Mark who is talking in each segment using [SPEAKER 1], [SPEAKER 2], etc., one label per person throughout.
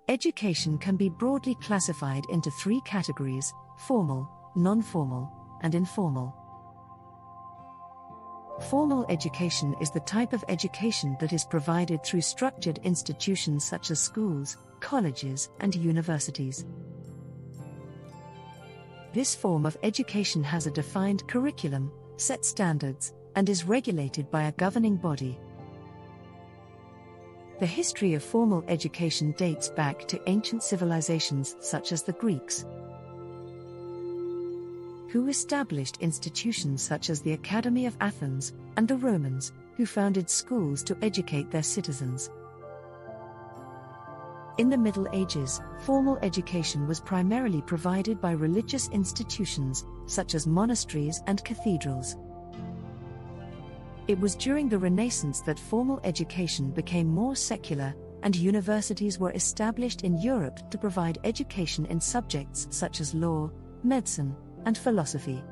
[SPEAKER 1] Education can be broadly classified into three categories: formal, non-formal, and informal. Formal education is the type of education that is provided through structured institutions such as schools, colleges, and universities. This form of education has a defined curriculum, set standards, and is regulated by a governing body. The history of formal education dates back to ancient civilizations such as the Greeks, who established institutions such as the Academy of Athens, and the Romans, who founded schools to educate their citizens. In the Middle Ages, formal education was primarily provided by religious institutions, such as monasteries and cathedrals. It was during the Renaissance that formal education became more secular, and universities were established in Europe to provide education in subjects such as law, medicine, and philosophy.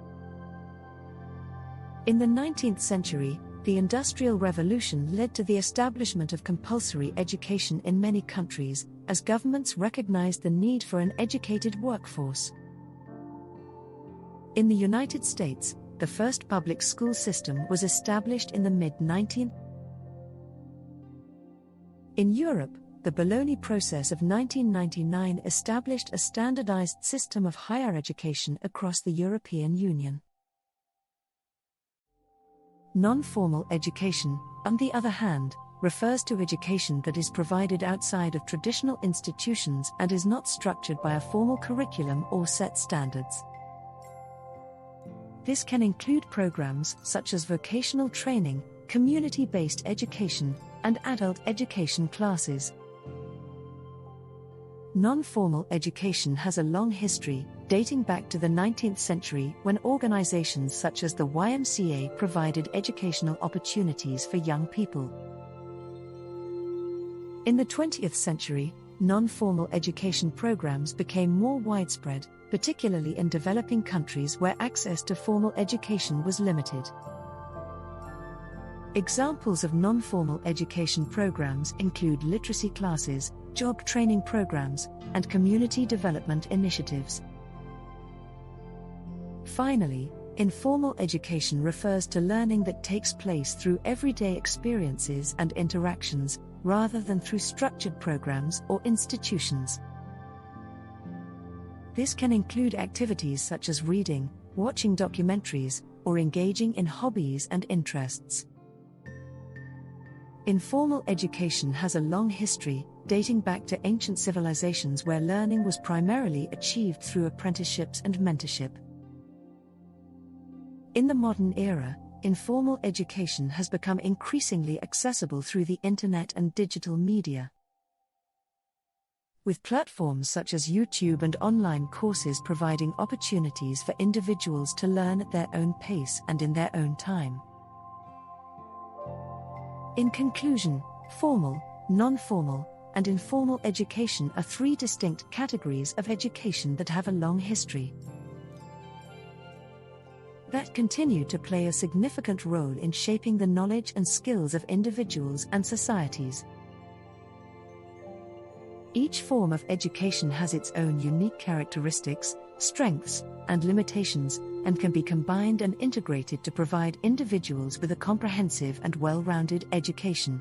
[SPEAKER 1] In the 19th century, the Industrial Revolution led to the establishment of compulsory education in many countries, as governments recognized the need for an educated workforce. In the United States, the first public school system was established in the mid-19th. In Europe, the Bologna Process of 1999 established a standardized system of higher education across the European Union. Non-formal education, on the other hand, refers to education that is provided outside of traditional institutions and is not structured by a formal curriculum or set standards. This can include programs such as vocational training, community-based education, and adult education classes. Non-formal education has a long history, dating back to the 19th century when organizations such as the YMCA provided educational opportunities for young people. In the 20th century, non-formal education programs became more widespread, particularly in developing countries where access to formal education was limited. Examples of non-formal education programs include literacy classes, job training programs, and community development initiatives. Finally, informal education refers to learning that takes place through everyday experiences and interactions, rather than through structured programs or institutions. This can include activities such as reading, watching documentaries, or engaging in hobbies and interests. Informal education has a long history, dating back to ancient civilizations where learning was primarily achieved through apprenticeships and mentorship. In the modern era, informal education has become increasingly accessible through the internet and digital media. With platforms such as YouTube and online courses providing opportunities for individuals to learn at their own pace and in their own time. In conclusion, formal, non-formal, and informal education are three distinct categories of education that have a long history, that continue to play a significant role in shaping the knowledge and skills of individuals and societies. Each form of education has its own unique characteristics, strengths, and limitations, and can be combined and integrated to provide individuals with a comprehensive and well-rounded education.